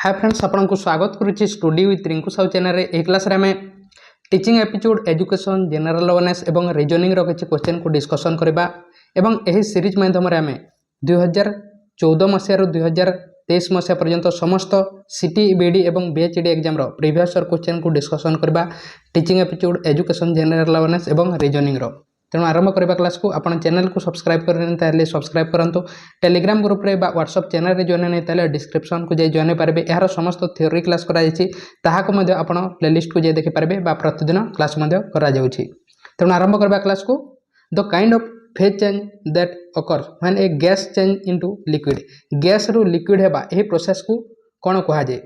हाय friends, आपको स्वागत करुच्ची study with Rinku Sahu channel रे। ए क्लास रे आमे teaching episode education general awareness एवं रीजनिंग रो किछि क्वेश्चन को डिस्कशन करबा एवं एही सीरीज माध्यम रे आमे 2014 मसिया रो 2023 मसिया पर्यंत समस्त सिटी बीडी एवं बीएचडी एग्जाम रो प्रीवियस ईयर क्वेश्चन को डिस्कशन करबा teaching episode education general awareness एवं रीजनिंग रो। तेणु आरंभ करबा क्लास को आपण चैनल को सब्सक्राइब करने ताले सब्सक्राइब करंतु। टेलीग्राम ग्रुप रे बा व्हाट्सएप चैनल रे जॉइन नै ताले डिस्क्रिप्शन को जे जॉइन पारबे। यार समस्त थ्योरी क्लास करा जायछि ताहाको मध्ये आपण प्लेलिस्ट को जे देखि पारबे बा प्रतिदिन क्लास मध्ये करा जाउछि। तेणु आरंभ करबा क्लास को। The kind of phase change that occurs when a gas change into liquid। Gas रु लिक्विड हेबा एही प्रोसेस को कोन कहा जाय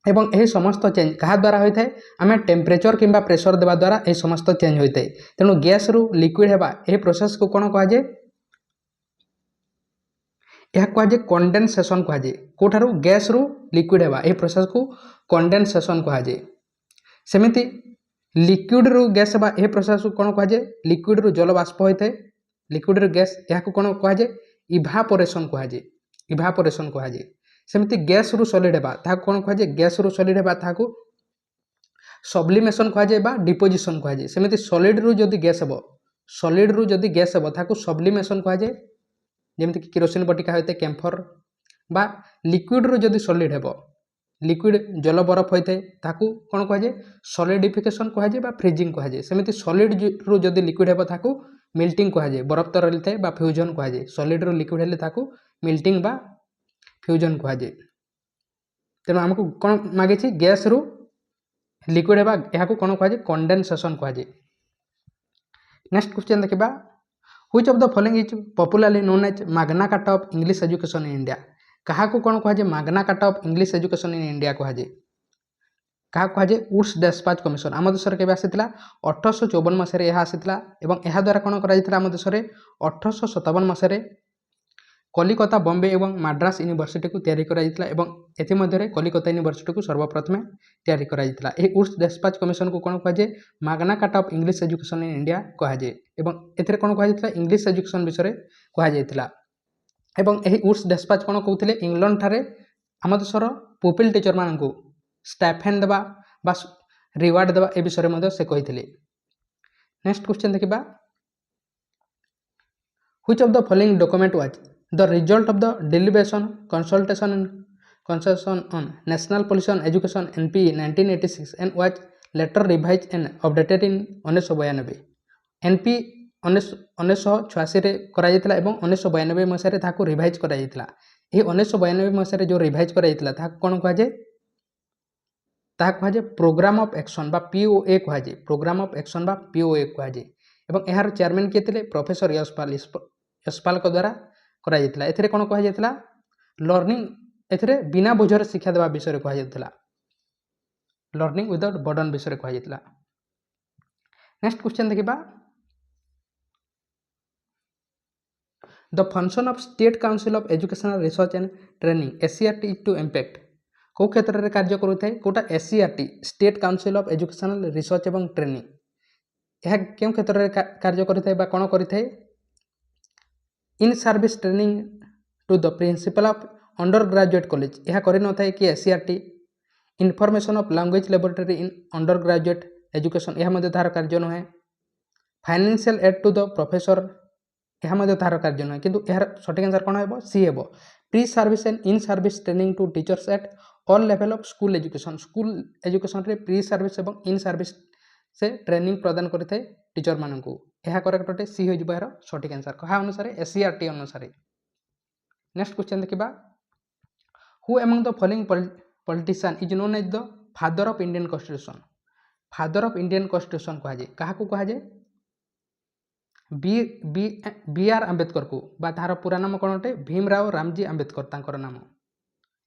एवं यही समस्त चेंज क्या द्वारा होता है आम टेम्परेचर किंबा प्रेशर देवा द्वारा यह समस्त चेंज होता है। तेणु गैस रु लिक्विड हेबा यह प्रोसेस को कौन कह जाए यह कह जाए कंडेनसेशन कह जाए। कोठारु गैस रु लिक्विड हेबा यह प्रोसेस को कंडेनसेशन कह जाए। सेमिति लिक्विड रु गैस हेबा यह प्रोसेस को कौन कह जाए लिक्विड रु जल बाष्प होता है। लिक्विड रु गैस यह कौन कह जाए इभापोरेशन कह जाए। इभापोरेशन कह जाए। सेमती गैस रु सॉलिड हेबा ता कोन कह जाए गैस रु सॉलिड हेबा ता को सब्लिमेशन कह जाए बा डिपोजिशन कह जाए। सेमती सॉलिड रु जदी गैस हेबो सॉलिड रु जदी गैस हेबो ता को सब्लिमेशन कह जाए। जेमती कि केरोसिन बटिका होते कैम्फर बा लिक्विड रु जदी सॉलिड हेबो लिक्विड जल बरफ होते ताकू कोन कह जाए सॉलिडिफिकेशन कह जाए बा फ्रीजिंग कह जाए। सेमती सॉलिड रु जदी लिक्विड हेबो ताकू मेल्टिंग कह जाए। बरफ तो रहिते बा फ्यूजन कह जाए। सॉलिड रु लिक्विड हेले ताकू मेल्टिंग बा फ्यूजन कह जाए। तेणु आमको कौन मागे गैस रु लिक्विड हेबा यह कौन कह जाए कंडेनसेशन कह जाए। नेक्स्ट क्वेश्चन देखा which of the following is popularly known as Magna Carta of English education in India. क्या कौन कह जाए Magna Carta of English education in India कह जाए। क्या कह जाए वुड्स डिस्पैच कमिशन आम देश में आसाला 1854 मसीह यह आसाला और यह द्वारा कौन कर आम देश में 1857 मसीह कलिकता बॉम्बे एवं मद्रास यूनिवर्सिटी को तैयारी कराइथिला एवं एथिमध्यरे कलिकता यूनिवर्सिटी को सर्वप्रथमे तैयारी कराइथिला। एही वुड्स डिस्पैच कमिशन को कौन कह जाए Magna Carta of English education in India कह जाए एवं एथिरे कौन कह जाइथिला इंग्लिश एजुकेशन विषय कह जाइथिला। एवं एही वुड्स डिस्पैच कौन कहउथिले इंग्लैंड ठारे आम देशर पुपिल टीचर मानकु स्टाइपेंड देबा बा रिवार्ड देबा ए विषय मध्ये से कहिथिले। नेक्स्ट क्वेश्चन देखिबा which of the following document was the result of the deliberation consultation on national policy on education NPE 1986 and was later revised and updated in 1992। NPE 1986 रे करा जायतिला एवं 1992 मसिया रे ताको रिवाइज करा जायतिला। एही 1992 मसिया रे जो रिवाइज करा जायतिला ताको कोन कह जाय ताको कह जाय प्रोग्राम ऑफ एक्शन बा POA कह जाय। प्रोग्राम ऑफ एक्शन बा POA कह जाय एवं एहार चेयरमैन के थिले प्रोफेसर यशपाल को द्वारा करा जायतिला। एथिरे कोन कह जायतिला लर्निंग एथिरे बिना बोझर शिक्षा देवा विषय कह जायतिला। लर्निंग विदाउट बर्डन विषय कह जायतिला। नेक्स्ट क्वेश्चन देखिबा the function of state council of educational research and training SCRT is to impact को क्षेत्र में कार्य करूଥାଏ कोटा SCRT state council of educational research एवं ट्रेनिंग यह क्यों क्षेत्र में कार्य करूଥାଏ बा कोन करिଥାଏ in service training to the principal of undergraduate college यह कर न था कि SCRT information of language laboratory in undergraduate education यह मध्य तार कार्य नुहे। Financial aid to the professor यह मध्य तार कार्य नुहे किंतु यार सठिक आंसर कौन है सी है pre service and in service training to teachers at all level of school education रे प्री सर्विस एवं इन सर्विस से ट्रेनिंग प्रदान करते टीचर मानू यह करेक्ट अटे सी हो यार सठिक आंसर कहा अनुसार SCRT अनुसार। नेक्स्ट क्वेश्चन देखिबा who among the following politician is known as the father of Indian constitution. Father of Indian constitution कह जाए क्या कह जाए BR आंबेडकर को बा तार पूरा नाम कौन अटे भीमराव रामजी आंबेडकर तांकर नाम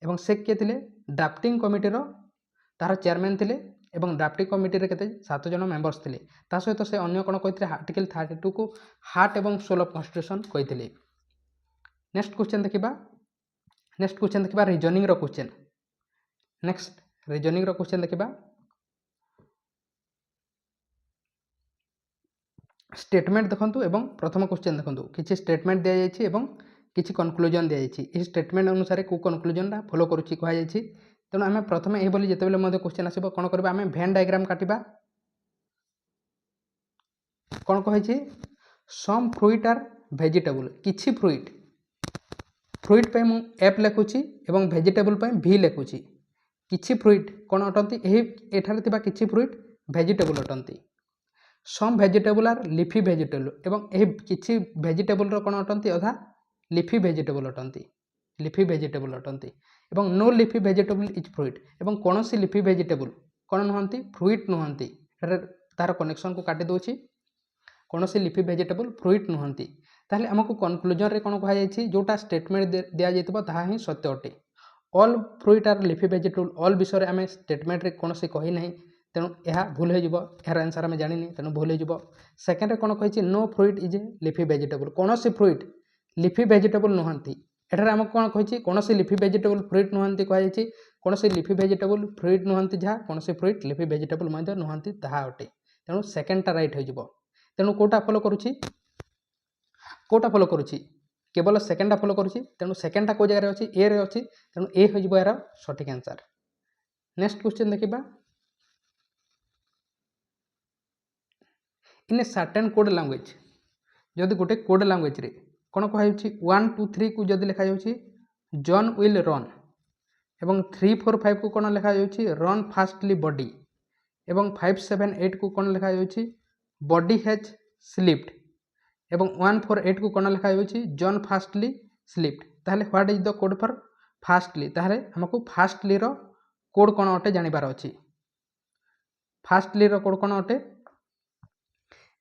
एवं से किए थे ड्राफ्टिंग कमिटीर तार चेयरमैन थे एवं ड्राफ्टिंग कमिटी रे केते 7 जन मेंबर्स थिले ता सहित से अन्य कोन कहितले आर्टिकल 32 को हार्ट एवं सोल ऑफ कॉन्स्टिट्यूशन कहितले। नेक्स्ट क्वेश्चन देखिबा रीजनिंग रो क्वेश्चन। नेक्स्ट रीजनिंग रो क्वेश्चन देखिबा स्टेटमेंट देखंतु एवं प्रथम क्वेश्चन देखंतु किछि स्टेटमेंट दिया जायछि एवं किछि कंक्लूजन दिया जायछि। ए स्टेटमेंट अनुसार को कंक्लूजन रा फॉलो करूछि कहा जायछि तेणु आम प्रथम ये जिते क्वेश्चन आसो कौन करवा आम भेन डायग्राम काटिबा कौन कही सम फ्रुइट आर भेजिटेबल किछि फ्रुइट फ्रुइट पे मु एफ लिखुची एवं भेजिटेबल पे भी लिखुची किछि फ्रुइट कौन अटंती एठारे थिबा किछि फ्रुइट भेजिटेबल अटंती some vegetable are leafy vegetable एवं एही किछि भेजिटेबल रो कौन अटंती अधा लिफी भेजिटेबल अटंती एवं no leafy vegetable is fruit एवं कौन सी लिफी भेजिटेबल कौन नुहंती फ्रुइट नुहंती तार कनेक्शन को काटी दोची कौन सी लिफी भेजिटेबल फ्रुइट नुहंती ताहले हमको कनक्लूजन रे कौन कहा जोटा स्टेटमेंट दिया जाइतबो ताहा ही सत्य अटे all fruit are leafy vegetable all विषय आम स्टेटमेंट रे कौन सी कही नहीं तेणु यह भूल हो यार आंसर आम जानी तेणु भूल हो सेकेंड रे कौन कही no fruit is a leafy vegetable कौन सी फ्रुइट लिफी भेजिटेबल नुहंती एठारे आमको कौन कही कौन सी लिफी भेजिटेबल फ्रुइट नुहंती कही कौन सी लिफी भेजिटेबल फ्रुइट नुहंती जहाँ कौन सी फ्रुइट लिफी भेजिटेबल नुहंती ताहा अटे तेणु सेकेंडटा राइट हो तेणु कोटा फॉलो करुच्ची केवल सेकेंडटा फॉलो करुच्ची तेणु सेकेंडटा को जगह अच्छी ए रे अच्छी तेणु ए हो यार सठिक आंसर नेक्स्ट क्वेश्चन देखिबा in a certain code language जदि गोटे कोड लैंग्वेज रे कौन कह 1 2 3 को जदि लिखा जाउछि जॉन विल रन एवं 3 4 5 को कौन लिखा जाउछि रन फास्टली बॉडी एवं 5 7 8 को कौन लिखा जाउछि बॉडी हैज स्लीप्ड एवं 1 4 8 को कौन लिखा जाउछि जॉन फास्टली स्लीप्ड ताहले what is the code for fastly ताहले हमको फास्टली रो कोड कौन अटे जानिबार अछि फास्टली रो कोड कौन अटे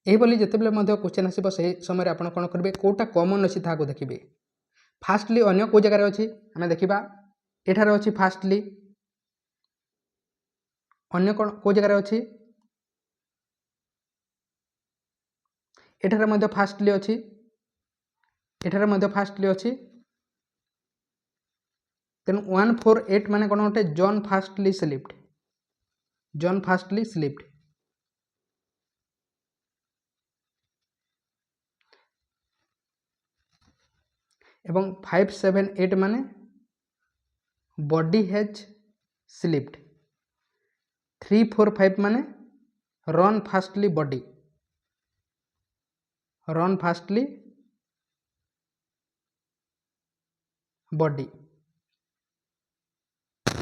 यही जितेबाला क्वेश्चन आसो से समय आप कौन करेंगे कौटा कमन अच्छी था देखिए फास्टली अन्य को जगह अच्छी आम देखा एठार अच्छी फास्टली अन्य कौन को जगह अच्छी एठार फास्टली अच्छी एठार फास्टली अच्छी तेणु 1 4 8 मान कौन अटे जॉन फास्टली स्लीप्ड एवं 5 7 8 माने बॉडी हैज स्लीप्ड 3 4 5 माने रन फास्टली बॉडी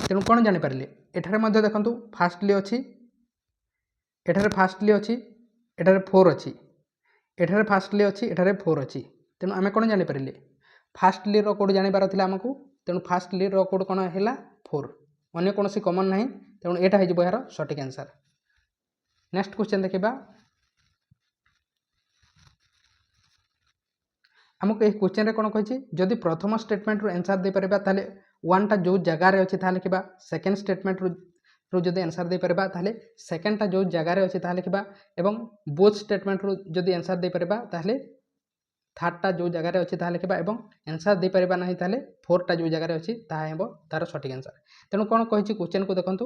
तेणु कौन जापर एठारे देखु फास्टली अच्छी एठारे फास्टली अच्छी एठारे 4 अच्छी एठारे फास्टली अच्छी एठारे 4 अच्छी तेणु आम कौन जापर फास्टली रो कोड जानिबार थिला हमकु तेणु फास्टली रो कोड कौन है 4 अन्य कौन कमन ना तेणु यहाँ हो यार सठिक आंसर नेक्स्ट क्वेश्चन देखा आमको यह क्वेश्चन रे कौन कही जदि प्रथम स्टेटमेंट रू आंसर दे परबा ताले वन टा जो जगार अच्छी ताहा लिखा सेकेंड स्टेटमेंट रू जदि आंसर दे परबा ताले सेकेंडटा जो जगार अच्छी ताहा लिखा एवं बोथ स्टेटमेंट रू जदि आंसर दे परबा ताले थर्डटा जो जगार अच्छी ताहा लिखा एवं आंसर दे परबा नहीं ताले फोर्था जो जगार अच्छी ताहा हेबो तार सठिक आंसर तेणु कौन कही क्वेश्चन को देखंतु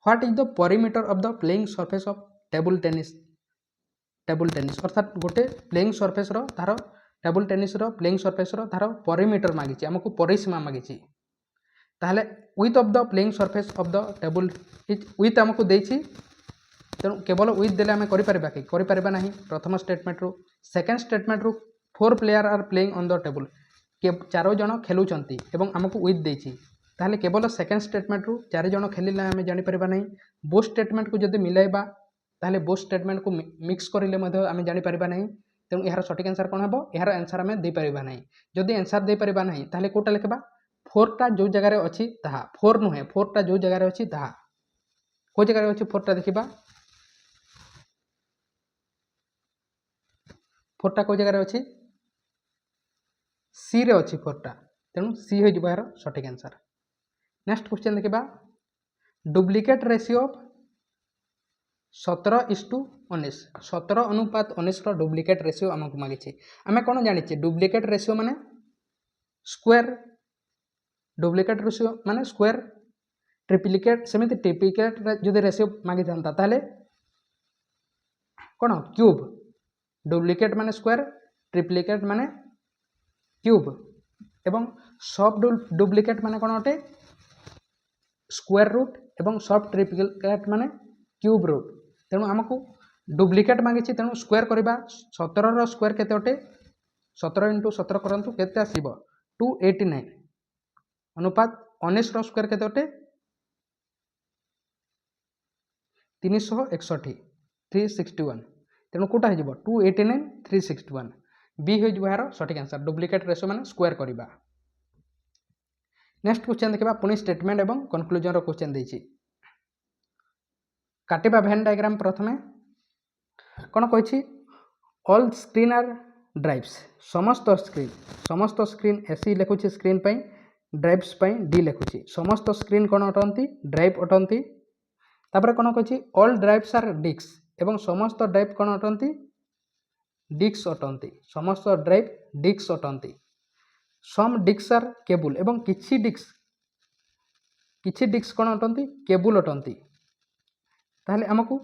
what is the परिमीटर of the playing surface of table tennis अर्थात गोटे प्लेइंग सरफेस रो तार टेबल टेनिस रो प्लेइंग सरफेस रो तार परिमीटर मागिछि हमको परिसीमा मागिछि ताहले width of the playing surface of the table is with हमको देछि तेणु केवल विथ देले आम करिपारिबा नहीं प्रथम स्टेटमेंट रू सेकेंड स्टेटमेंट रू 4 player are playing on the table 4 जन खेलुचंती एवं हमको विथ देछि ताहले केवल सेकेंड स्टेटमेंट रू 4 जन खेलिले आम जानिपारिबा नहीं बोथ स्टेटमेंट को जदि मिलाइबा ताहले बोथ स्टेटमेंट को मिक्स करिले मध्ये आम जानिपारिबा नहीं तेणु यार सठिक आंसर कौन हम यार आंसर आम दे पारिबा नहीं जदि आंसर दे पारिबा नहीं ताहले कोटा लिखबा 4टा जो जगह अच्छी ताहा 4 नुहे 4टा जो जगह अच्छी ताहा को जगह अच्छी 4टा देखिबा 4टा को जगह अच्छी सी रे अच्छी 4टा तेणु सी हो यार सठिक आंसर नेक्स्ट क्वेश्चन देखिबा डुप्लिकेट रेशियो ऑफ 17:19 17 अनुपात 19 डुप्लिकेट रेशियो आमको मागिछि आमे कौन जानिछे डुप्लिकेट रेशियो माने स्क्वायर डुप्लिकेट रेशियो माने स्क्वायर ट्रिप्लिकेट सेमिति ट्रिप्लिकेट जदि रेशियो मागी थांता ताले कौन क्यूब डुप्लिकेट माने स्क्वायर ट्रिप्लिकेट माने क्यूब एवं सब डुप्लिकेट माने कौन अटे स्क्वायर रूट एवं सब ट्रिप्लिकेट माने क्यूब रूट। तेणु आमको डुप्लिकेट मागिछि, तेणु स्क्वायर करबा 17 रो स्क्वायर केते अटे 17 × 17 करंतु केते आसीबो 289 अनुपात 19 रो स्क्वायर केते अटे 361 361। तेणु कोटा हो 289 361 बी हो यार सठिक आंसर डुप्लिकेट रेशो माने स्क्वायर करबा। नेक्स्ट क्वेश्चन देखा पुणी स्टेटमेंट एवं कनक्लूजन क्वेश्चन देछि काटिबा भेन डायग्राम। प्रथमे कौन कही ऑल स्क्रीन आर ड्राइव्स समस्त स्क्रीन एसी लिखुची स्क्रीन पर ड्राइव्स पर डी लिखुची समस्त स्क्रीन कौन अटंती ड्राइव अटंती। तापर कौन कही ऑल ड्राइव्स आर डिस्क एवं समस्त ड्राइव कौन अटंती डिस्क अटंती समस्त ड्राइव डिस्क अटंती। सम डिस्क आर केबुल एवं किछि डिस्क कौन अटंती केबुल अटंती। ताहले हमकु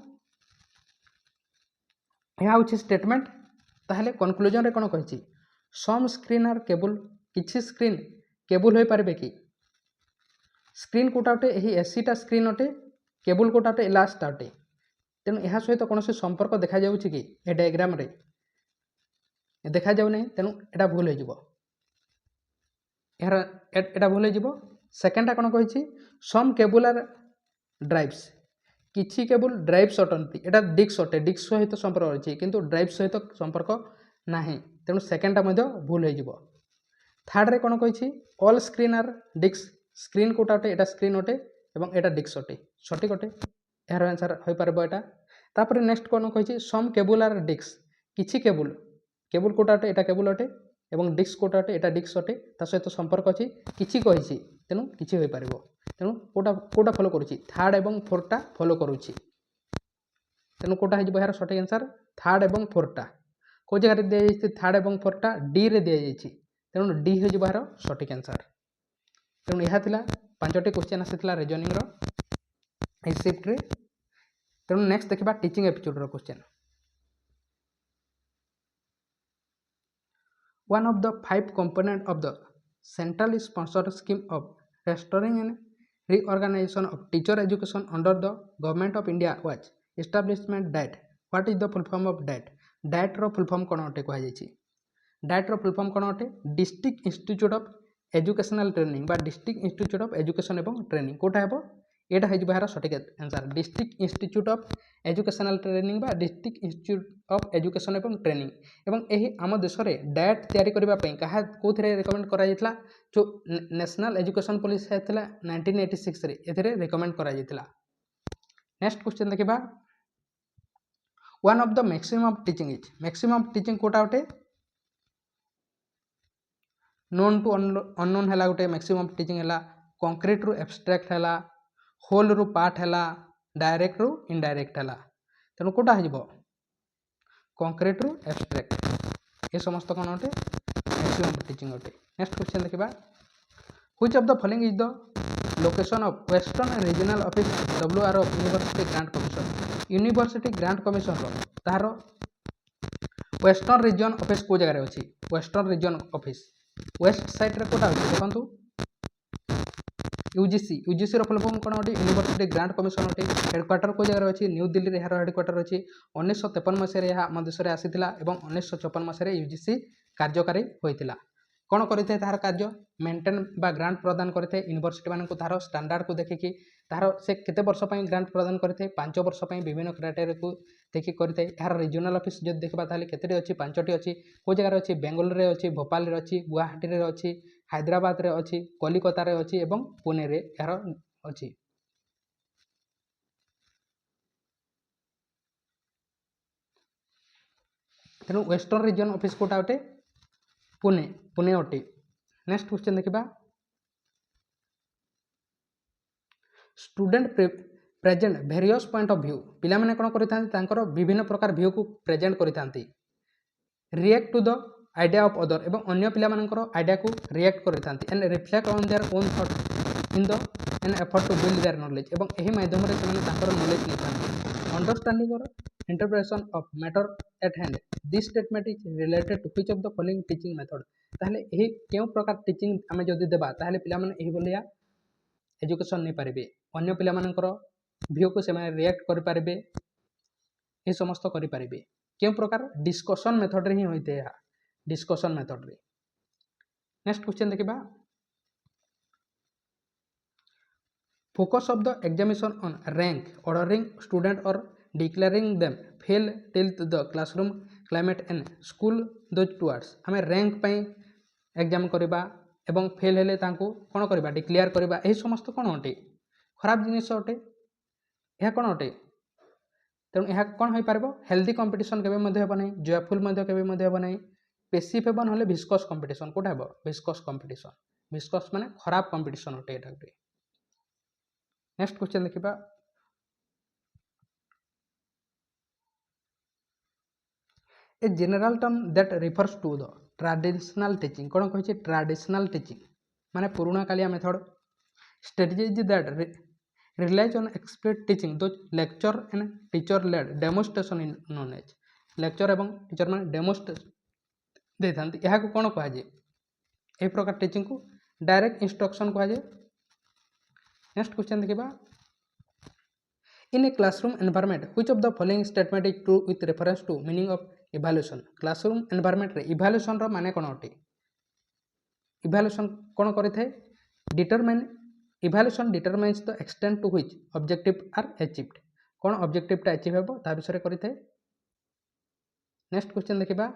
यह हूँ स्टेटमेंट। ताहले कनक्लूजन रे कौन कही सम स्क्रीन आर केबुल किछि स्क्रीन केबुल हो पारे कि स्क्रीन कोटा अटे यही एसीटा स्क्रीन अटे केबुल कोटा अटे इलास्टा अटे। तेणु यह सहित कौन संपर्क देखा जाउछि कि ए डायग्राम रे देखा जाउ नै। तेणु एटा भूल हो एटा भूल हो। सेकेंडा कौन कही सम केबुल आर ड्राइव्स किछि केबुल ड्राइव्स अटंती एटा डिस्क अटे डिस्क सहित संपर्क अच्छी किंतु ड्राइव सहित संपर्क नाही। तेणु सेकेंडा मध्य भूल हो। थर्ड रे कौन कही all screen are disc screen कोटा अटे एटा स्क्रीन अटे एवं एटा डिस्क अटे सठिक अटे यार आंसर हो पारबो एटा। तापर नेक्स्ट कौन कही सम केबुल आर डिस्क किछि केबुल केबुल कोटा अटे एटा केबुल अटे एवं डिस्क कोटा अटे एटा डिस्क अटे ता सहित संपर्क अच्छी किछि कही तेणु किछि हो पारबो। तेणु कोटा फॉलो करुछि थर्ड एवं फोर्था फॉलो करुछि। तेणु कोटा हो यार सठिक आंसर थर्ड एवं फोर्था को जगह दिया जाइए थर्ड एवं फोर्था डी रे दिया जाइए। तेणु डी हो यार सठिक आंसर। तेणु यह थिला 5टी क्वेश्चन आसीथिला रीजनिंग रो ए शिफ्ट रे। तेणु नेक्स्ट देखिबा टीचिंग एपिसोड रो question. One of the 5 component of the centrally sponsored scheme of restoring and reorganization of teacher education under the government of India was establishment DAT. What is the full form of DAT? DAT रो full form कौन अटे कहा जाइछि DAT रो full form कौन अटे district institute of educational training बा district institute of education एवं ट्रेनिंग कोटा हेबो एटा हो यार सठिक answer district institute of educational training बा डिस्ट्रिक्ट इंस्टीट्यूट ऑफ एजुकेशन एवं ट्रेनिंग। एवं यही आम देश में डैट तैयारी करने क्या कौन रिकमेंड करा जो नेशनल एजुकेशन पॉलिसी है 1986 रे एथिरे रिकमेंड करा। नेक्स्ट क्वेश्चन देखिबा one of the maximum teaching is maximum teaching कोटा उठे नोन टू अननोन है गोटे मैक्सिमम टीचिंग है कंक्रीट रु एब्स्ट्रैक्ट है होल रु पार्ट है डायरेक्ट रु इनडायरेक्ट है। तेणु कोटा हो कंक्रीट रु एब्स्ट्रैक्ट ये समस्त कौन अटे मैक्सिमम टीचिंग अटे। नेक्स्ट क्वेश्चन देखिबा which of the following is the location of western regional office WRO of university grant commission. University grant commission रो तार वेस्टर्न रीजन ऑफिस को जगह अच्छी western region office west side रे कोटा अच्छी देखो यूजीसी रो फुल फॉर्म कौन अटे यूनिवर्सिटी ग्रांट कमिशन अटे। हेडक्वार्टर को जगह अच्छी न्यू दिल्ली रे यार हेडक्वार्टर अच्छी 1953 मसीह आम देश में आसीथिला एवं 1956 मसीह यूजीसी कार्यकारी होइतिला। कौन करते तार कार्य मेंटेन बा ग्रांट प्रदान करते यूनिवर्सिटी मानक तार स्टैंडर्ड को देखिकी तार से केते वर्ष पई ग्रांट प्रदान करते 5 वर्ष पई विभिन्न क्राइटेरिया को देखि करते। यार रीजनल ऑफिस जब देखबा ताले केतेटी अछि 5टी अछि को जगह अछि बेंगलुरु रे अछि भोपाल रे अछि गुवाहाटी रे अछि हैदराबाद रे अछि कलिकता रे अछि एवं पुणे रे यार अछि। तेणु वेस्टर्न रीजन ऑफिस कोटा अटे पुणे अटे। नेक्स्ट क्वेश्चन देखिबा student present various point of view पिला माने कोन करिथांती तांकर विभिन्न प्रकार व्यू को प्रेजेंट करिथांती react to the idea of other एवं अन्य पिला मानकर आइडिया को रिएक्ट करिथांती and reflect on their own thought in the an effort to build their knowledge एवं एही माध्यम रे ସେମାନେ ତାଙ୍କର नॉलेज नेथांती अंडरस्टैंडिंग और interpretation of matter at hand this statement is related to which of the following teaching method. ताहले एही केउ प्रकार टीचिंग आमे जदी देबा ताहले पिला माने एही बोलिया एजुकेशन नहीं पारे अन्य पिला मानकर व्यू को से रिएक्ट कर पारे ये समस्त करि पारिबे केउ प्रकार डिस्कशन मेथड रे ही होइते या डिस्कशन मेथड रे। नेक्स्ट क्वेश्चन देखिबा focus of the examination on rank ordering student और declaring them fail till the classroom climate and school those towards आमे रैंक पई एग्जाम करबा एवं फेल हेले तांको कोन करबा डिक्लेयर करबा एही समस्त कोन अटे खराब जिनिस अटे यह कोन अटे तेणु यह कौन हो पार हेल्दी कंपटीशन केबे मध्य हेबो नहीं जयफुल मध्य केबे मध्य हेबो नहीं पेसिव हेबो नहले विस्कस कंपटीशन कोटा हेबो विस्कस कंपटीशन विस्कस माने खराब कंपटीशन अटे एटा गुटे। नेक्स्ट क्वेश्चन देखिबा a general term that refers to the traditional teaching कोन कहै छै ट्रेडिशनल टीचिंग माने पुराना कालिया method strategy that relies on expert teaching those lecture and teacher led demonstration in knowledge lecture एवं टीचर माने डेमोस्ट्रेशन दे थांती यहा को कोन कहा जे ए प्रकार टीचिंग को डायरेक्ट इंस्ट्रक्शन कहा जे। नेक्स्ट क्वेश्चन देखिबा in a classroom environment which of the following statement is true with reference to meaning of evaluation classroom environment रे इवैल्यूएशन रो माने कोन अटे इवैल्यूएशन कोन करिथे determine evaluation determines the extent to which objective are achieved कौन objective टा achieve हेबो ता विषय करि थे। नेक्स्ट क्वेश्चन देखिबा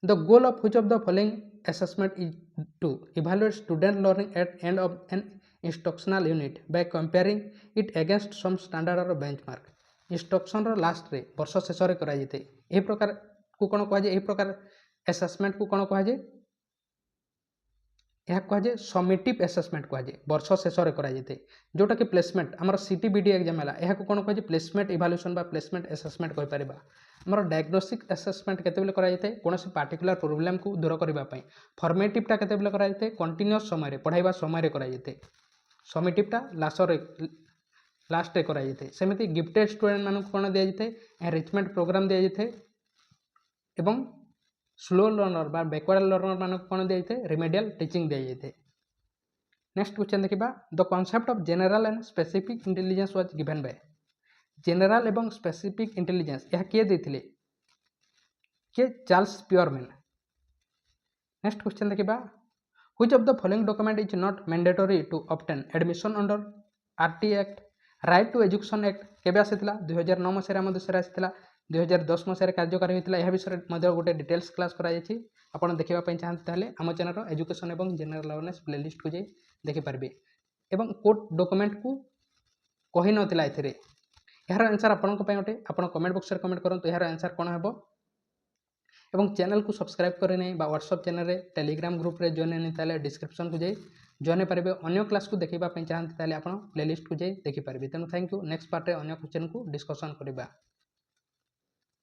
the goal of which of the following assessment is to evaluate student learning at end of N instructional unit by comparing it against some standard और benchmark instruction रो last रे वर्ष शेष रे करा जैते ए प्रकार को कोन कहा जे ए प्रकार असेसमेंट को कोन कहा जे यह कहुए समेटिव एसेसमेंट कहुए वर्ष शेष में कराए जोटा कि प्लेसमेंट आमर सीटीबीडी एग्जाम है यह कौन कहुए प्लेसमेंट इवैल्यूएशन प्लेसमेंट एसेसमेंट कहीपर आमर डायग्नोस्टिक एसेसमेंट केते कराए कौन पार्टिकुलर प्रोब्लेम को दूर करने फॉर्मेटिवटा केते कराए कंटिन्यूअस समय पढ़ाइबा समय कराए समेटिवटा लास्ट कराए सेमती गिफ्टेड स्टूडेंट मानक कौन दि जाए एनरिचमेंट प्रोग्राम दि जाए एवं स्लो लर्नर बा बैकवर्ड लर्नर मानक कौन दि जाए रिमेडियल टीचिंग दि जाए। नेक्स्ट क्वेश्चन देखिबा the concept of general and specific intelligence was given by general एवं स्पेसिफिक इंटेलिजेंस यह किए देथिले के चार्ल्स पियरमैन। नेक्स्ट क्वेश्चन देखिबा which of the following document is not mandatory to obtain admission under RT act right to education act केबे आसीथिला 2009 मसिया आम देश आसीथिला 2010 मसीह कार्यकारी होता यह विषय में गोटे डिटेल्स क्लास कराई आपड़ देखापी चाहते हैं आम चैनल एजुकेशन और जनरल अवेयरनेस प्लेलिस्ट को जाई देखिपारे एवं कोड डॉक्यूमेंट को कही नाला यार आंसर आपण गोटे आप कमेंट बॉक्स में कमेंट करूँ यार आंसर कौन है एवं चैनल को सब्सक्राइब करें नहीं व्हाट्सएप चैनल रे टेलीग्राम ग्रुप रे जॉइन नहीं ताले डिस्क्रिप्शन को जाई जॉइन पारे अन्य क्लास को देखापी चाहते हैं आप प्लेलिस्ट को जाई देखिपारे। तेणु थैंक यू नेक्स्ट पार्ट में अन्य क्वेश्चन को डिस्कसन करबा।